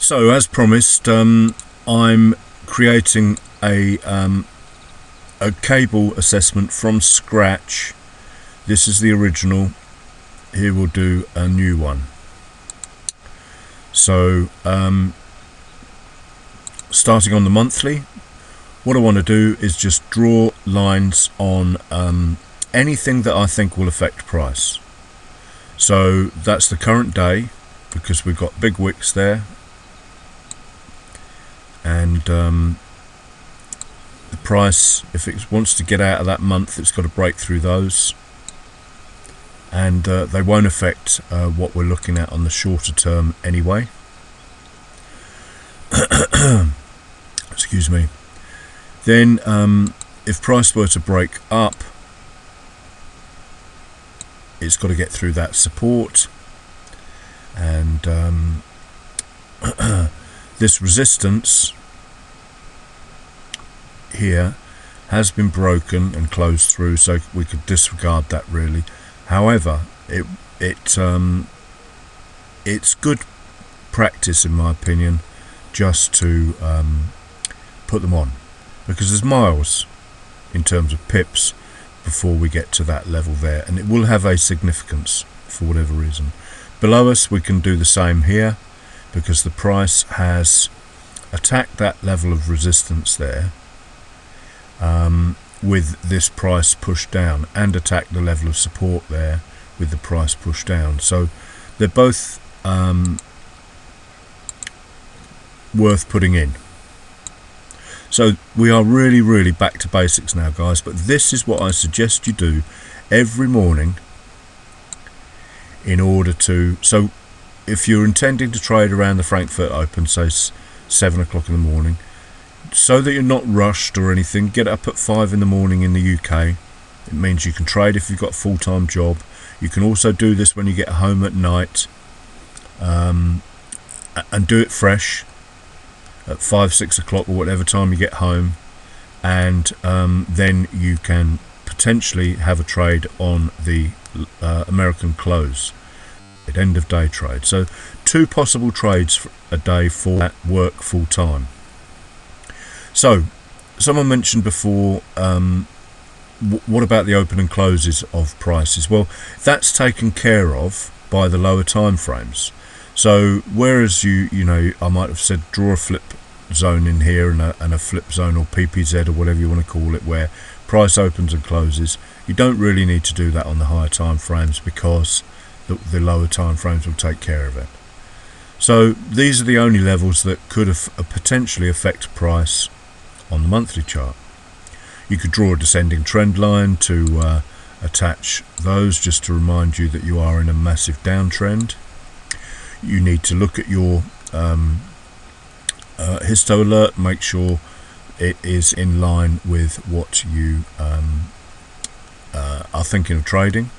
So as promised, I'm creating a cable assessment from scratch. This is the original. Here we'll do a new one. So starting on the monthly, what I want to do is just draw lines on anything that I think will affect price. So that's the current day, because we've got big wicks there, and the price, if it wants to get out of that month, it's got to break through those, and they won't affect what we're looking at on the shorter term anyway. Excuse me. Then if price were to break up, it's got to get through that support, and this resistance here has been broken and closed through, so we could disregard that really. However, it's good practice, in my opinion, just to put them on, because there's miles in terms of pips before we get to that level there, and it will have a significance for whatever reason. Below us we can do the same here, because the price has attacked that level of resistance there with this price pushed down, and attacked the level of support there with the price pushed down. So they're both worth putting in. So we are really back to basics now, guys, but this is what I suggest you do every morning in order to, so if you're intending to trade around the Frankfurt Open, say 7 o'clock in the morning, so that you're not rushed or anything, get up at 5 in the morning in the UK. It means you can trade if you've got a full-time job. You can also do this when you get home at night, and do it fresh at 5-6 o'clock or whatever time you get home, and then you can potentially have a trade on the American close, at end of day trade. So 2 possible trades a day for that work full time. So someone mentioned before, what about the open and closes of prices? Well, that's taken care of by the lower time frames. So whereas you know, I might have said draw a flip zone in here and a flip zone, or PPZ or whatever you want to call it, where price opens and closes, you don't really need to do that on the higher time frames, because the lower time frames will take care of it. So these are the only levels that could potentially affect price on the monthly chart. You could draw a descending trend line to attach those, just to remind you that you are in a massive downtrend. You need to look at your histo alert, make sure it is in line with what you are thinking of trading.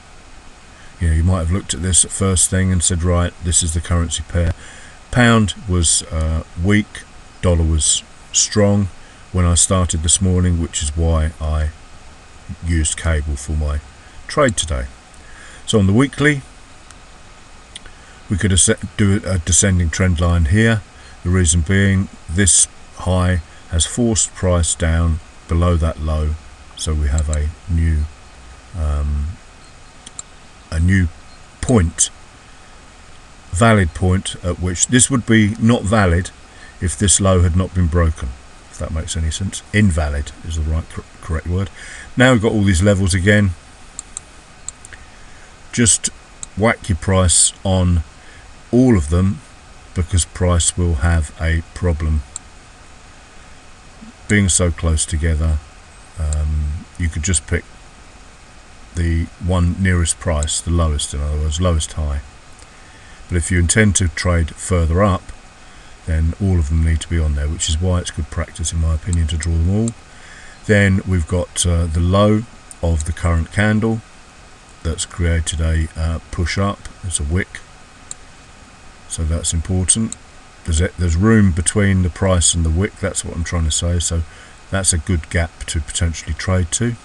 You know, you might have looked at this at first thing and said, right, this is the currency pair. Pound was weak, dollar was strong when I started this morning, which is why I used cable for my trade today. So on the weekly, we could do a descending trend line here. The reason being, this high has forced price down below that low, so we have a new point, valid point, at which this would be not valid if this low had not been broken, if that makes any sense. Invalid is the right correct word. Now we've got all these levels again. Just whack your price on all of them, because price will have a problem being so close together. You could just pick the one nearest price, the lowest, in other words, lowest high. But if you intend to trade further up, then all of them need to be on there, which is why it's good practice, in my opinion, to draw them all. Then we've got the low of the current candle that's created a push up. It's a wick, so that's important. There's room between the price and the wick, that's what I'm trying to say, so that's a good gap to potentially trade to.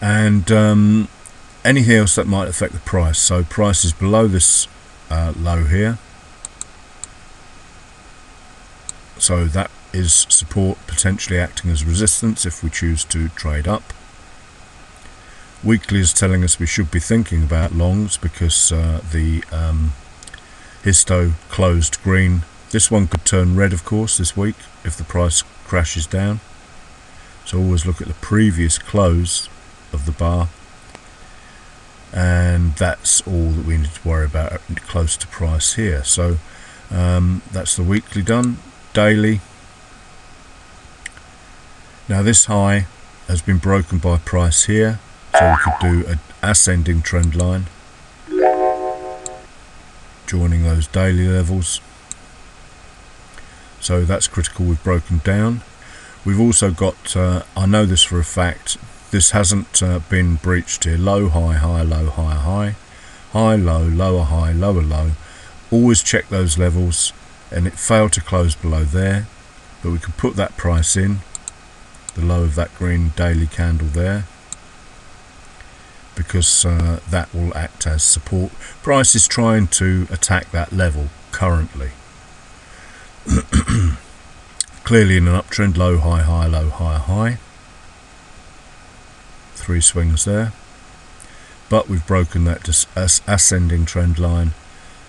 And anything else that might affect the price. So price is below this low here, So that is support potentially acting as resistance if we choose to trade up. Weekly is telling us we should be thinking about longs because the histo closed green. This one could turn red, of course, this week if the price crashes down. So always look at the previous close of the bar, and that's all that we need to worry about close to price here. So that's the weekly done. Daily. Now this high has been broken by price here, so we could do an ascending trend line joining those daily levels. So that's critical. We've broken down. We've also got, I know this for a fact, this hasn't been breached here. Low, high, high, low, high, high, high, low, lower, high, lower, low. Always check those levels, and it failed to close below there, but we could put that price in, the low of that green daily candle there, because that will act as support. Price is trying to attack that level currently. Clearly in an uptrend, low, high, high, low, high, high. 3 swings there. But we've broken that ascending trend line,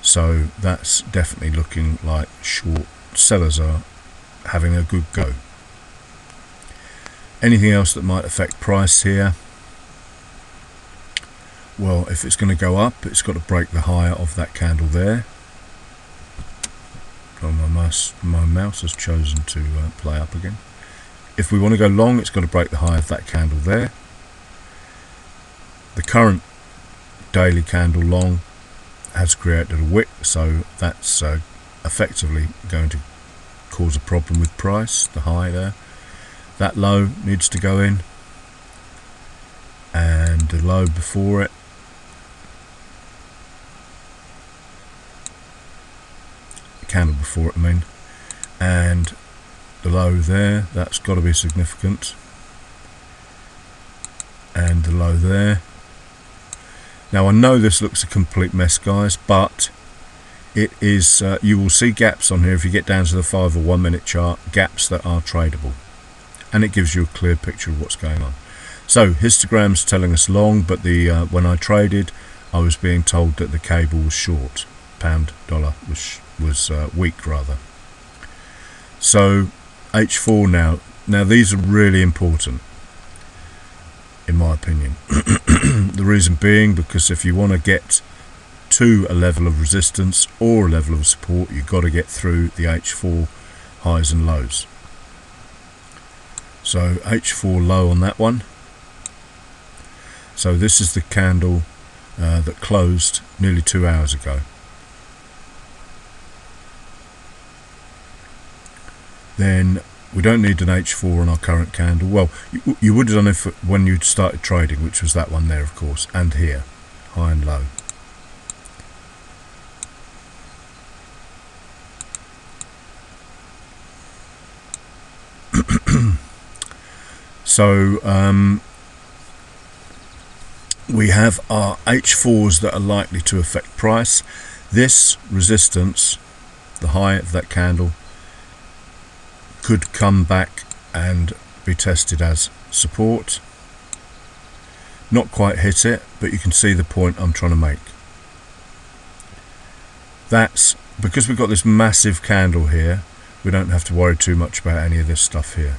so that's definitely looking like short sellers are having a good go. Anything else that might affect price here? Well, if it's going to go up, it's got to break the higher of that candle there. Oh, my mouse has chosen to play up again. If we want to go long, it's got to break the high of that candle there. The current daily candle long has created a wick, so that's effectively going to cause a problem with price, the high there. That low needs to go in, and the low before it. Candle before it, I mean, and the low there, that's got to be significant, and the low there. Now I know this looks a complete mess, guys, but it is, you will see gaps on here if you get down to the 5 or 1 minute chart, gaps that are tradable, and it gives you a clear picture of what's going on. So histogram's telling us long, but the when I traded, I was being told that the cable was short, pound dollar was weak rather. So H4 now these are really important in my opinion. The reason being because if you want to get to a level of resistance or a level of support, you've got to get through the H4 highs and lows. So H4 low on that one. So this is the candle that closed nearly 2 hours ago. Then we don't need an H4 on our current candle. Well, you would have done it when you started trading, which was that one there, of course, and here, high and low. So we have our H4s that are likely to affect price. This resistance, the high of that candle, could come back and be tested as support. Not quite hit it, but you can see the point I'm trying to make. That's because we've got this massive candle here, we don't have to worry too much about any of this stuff here.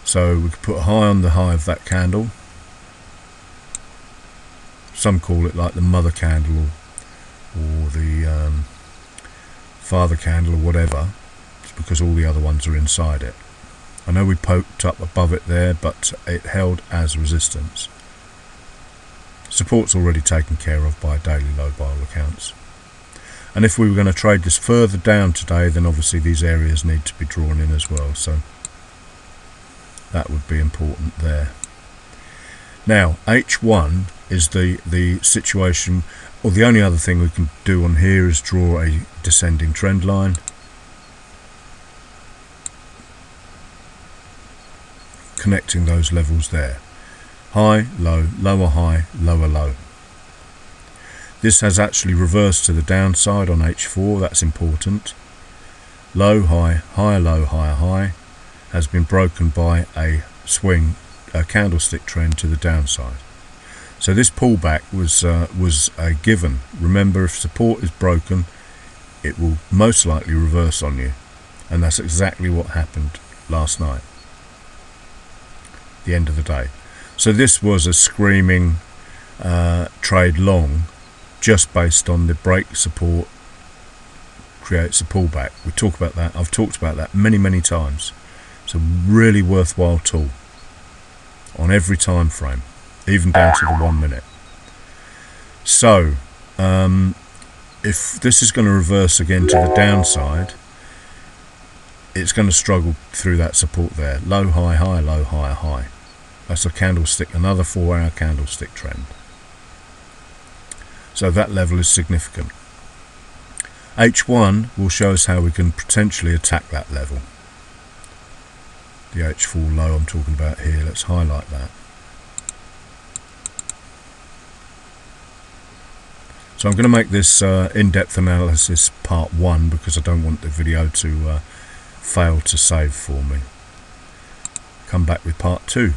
So we could put a high on the high of that candle. Some call it like the mother candle or the father candle or whatever. Because all the other ones are inside it. I know we poked up above it there, but it held as resistance. Support's already taken care of by daily low by all accounts. And if we were going to trade this further down today, then obviously these areas need to be drawn in as well, so that would be important there. Now H1 is the situation, or the only other thing we can do on here is draw a descending trend line. Connecting those levels there. High, low, lower high, lower low. This has actually reversed to the downside on H4, that's important. low, high, high, low, high, high, has been broken by a swing, a candlestick trend to the downside. So this pullback was a given. Remember, if support is broken, it will most likely reverse on you, and that's exactly what happened last night, the end of the day. So this was a screaming trade long, just based on the break support creates a pullback. We talk about that. I've talked about that many times. It's a really worthwhile tool on every time frame, even down to the 1 minute. So if this is going to reverse again to the downside, it's going to struggle through that support there. Low, high, high, low, high, high. That's a candlestick, another 4-hour candlestick trend. So that level is significant. H1 will show us how we can potentially attack that level. The H4 low I'm talking about here, let's highlight that. So I'm going to make this in-depth analysis part 1 because I don't want the video to fail to save for me. Come back with part 2.